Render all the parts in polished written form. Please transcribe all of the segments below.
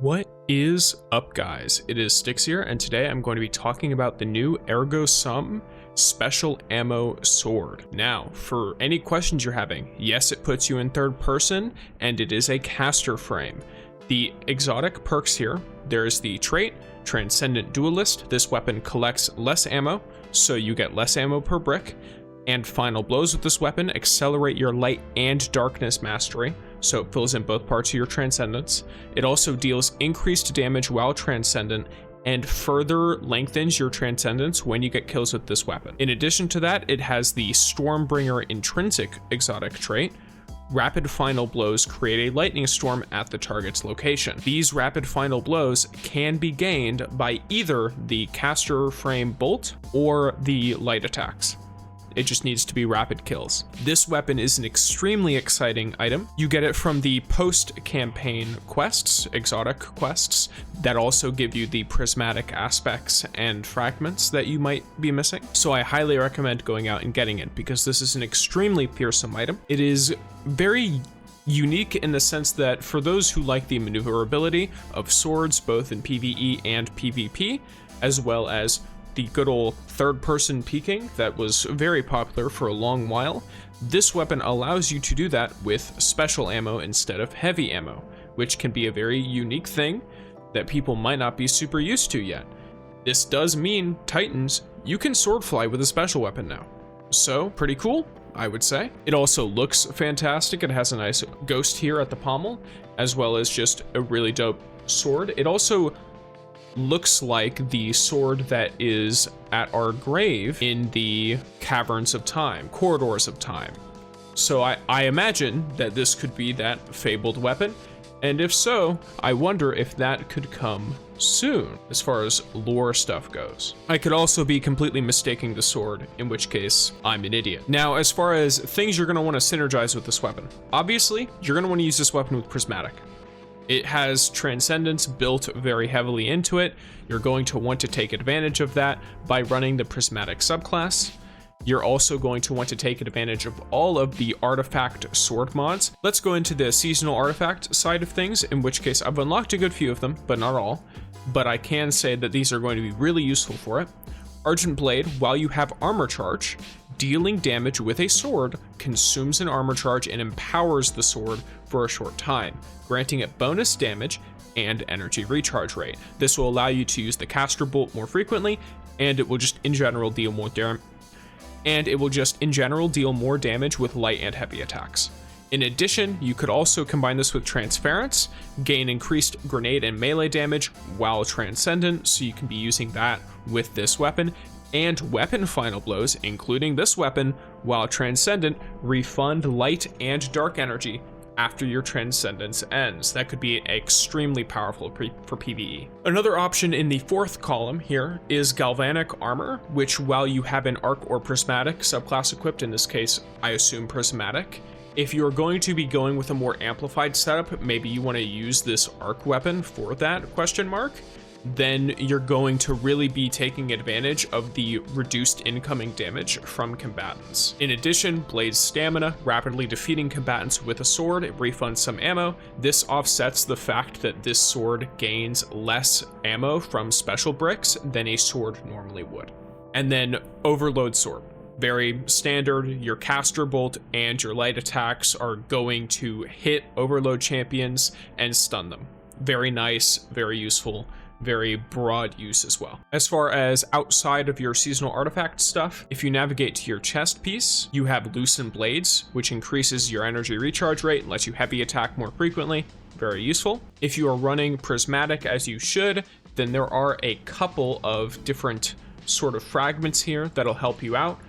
What is up, guys? It is Styx here, and today I'm going to be talking about the new Ergo Sum special ammo sword. Now, for any questions you're having, yes, it puts you in third person, and it is a caster frame. The exotic perks here, there's the trait, Transcendent Duelist. This weapon collects less ammo, so you get less ammo per brick. And final blows with this weapon accelerate your light and darkness mastery, so it fills in both parts of your transcendence. It also deals increased damage while transcendent and further lengthens your transcendence when you get kills with this weapon. In addition to that, it has the Stormbringer intrinsic exotic trait. Rapid final blows create a lightning storm at the target's location. These rapid final blows can be gained by either the caster frame bolt or the light attacks. It just needs to be rapid kills. This weapon is an extremely exciting item. You get it from the post-campaign quests, exotic quests, that also give you the prismatic aspects and fragments that you might be missing. So I highly recommend going out and getting it because this is an extremely fearsome item. It is very unique in the sense that for those who like the maneuverability of swords, both in PvE and PvP, as well as the good old third-person peeking that was very popular for a long while, this weapon allows you to do that with special ammo instead of heavy ammo, which can be a very unique thing that people might not be super used to yet. This does mean, Titans, you can sword fly with a special weapon now. So, pretty cool, I would say. It also looks fantastic. It has a nice ghost here at the pommel, as well as just a really dope sword. It also looks like the sword that is at our grave in the Caverns of Time, Corridors of Time. So I imagine that this could be that fabled weapon, and if so, I wonder if that could come soon, as far as lore stuff goes. I could also be completely mistaking the sword, in which case, I'm an idiot. Now, as far as things you're going to want to synergize with this weapon, obviously, you're going to want to use this weapon with Prismatic. It has Transcendence built very heavily into it. You're going to want to take advantage of that by running the Prismatic subclass. You're also going to want to take advantage of all of the artifact sword mods. Let's go into the seasonal artifact side of things, in which case I've unlocked a good few of them, but not all. But I can say that these are going to be really useful for it. Argent Blade, while you have armor charge, dealing damage with a sword consumes an armor charge and empowers the sword for a short time, granting it bonus damage and energy recharge rate. This will allow you to use the caster bolt more frequently, and it will just in general deal more damage with light and heavy attacks. In addition, you could also combine this with Transference, gain increased grenade and melee damage while transcendent, so you can be using that with this weapon, and weapon final blows, including this weapon, while transcendent, refund light and dark energy after your transcendence ends. That could be extremely powerful for PvE. Another option in the fourth column here is Galvanic Armor, which while you have an Arc or Prismatic subclass equipped, in this case, I assume Prismatic, if you're going to be going with a more amplified setup, maybe you want to use this arc weapon for that, then you're going to really be taking advantage of the reduced incoming damage from combatants. In addition, Blade's stamina, rapidly defeating combatants with a sword, it refunds some ammo. This offsets the fact that this sword gains less ammo from special bricks than a sword normally would. And then Overload Sword. Very standard, your caster bolt and your light attacks are going to hit overload champions and stun them. Very nice, very useful, very broad use as well. As far as outside of your seasonal artifact stuff, if you navigate to your chest piece, you have Loosen Blades, which increases your energy recharge rate and lets you heavy attack more frequently. Very useful. If you are running Prismatic as you should, then there are a couple of different sort of fragments here that'll help you out.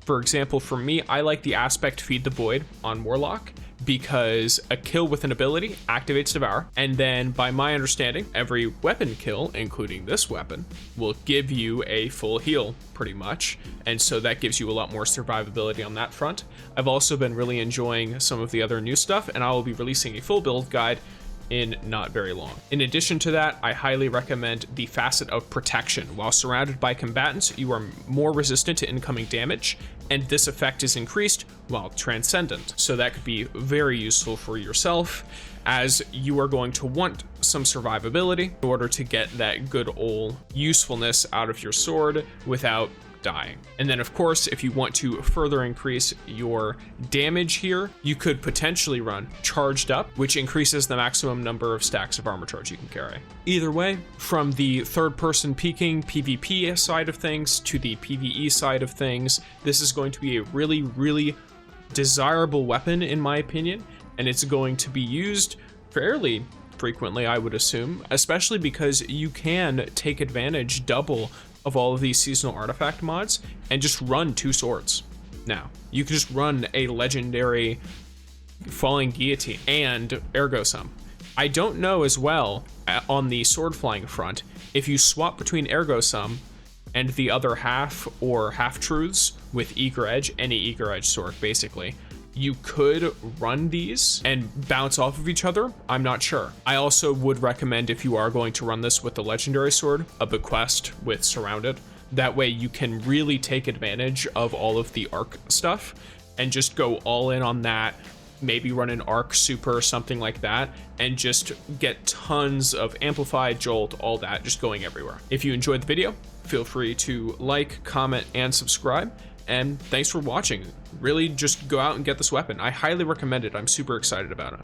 For example, for me, I like the aspect Feed the Void on Warlock because a kill with an ability activates Devour, and then by my understanding, every weapon kill, including this weapon, will give you a full heal pretty much, and so that gives you a lot more survivability on that front. I've also been really enjoying some of the other new stuff, and I will be releasing a full build guide in not very long. In addition to that, I highly recommend the facet of Protection. While surrounded by combatants, you are more resistant to incoming damage, and this effect is increased while transcendent. So that could be very useful for yourself. as you are going to want some survivability in order to get that good old usefulness out of your sword without dying. And then of course, if you want to further increase your damage here, you could potentially run charged up, which increases the maximum number of stacks of armor charge you can carry. Either way, from the third person peeking PvP side of things to the PvE side of things, this is going to be a really, really desirable weapon in my opinion, and it's going to be used fairly frequently, I would assume, especially because you can take advantage double of all of these seasonal artifact mods and just run 2 swords. Now, you can just run a legendary falling guillotine and Ergo Sum. I don't know as well on the sword flying front, if you swap between Ergo Sum and the other half or half truths with eager edge, any eager edge sword basically, you could run these and bounce off of each other. I'm not sure. I also would recommend, if you are going to run this with the legendary sword, a bequest with surrounded. That way you can really take advantage of all of the arc stuff and just go all in on that. Maybe run an arc super or something like that and just get tons of amplified, jolt, all that just going everywhere. If you enjoyed the video, feel free to like, comment, and subscribe. And thanks for watching. Really just go out and get this weapon. I highly recommend it. I'm super excited about it.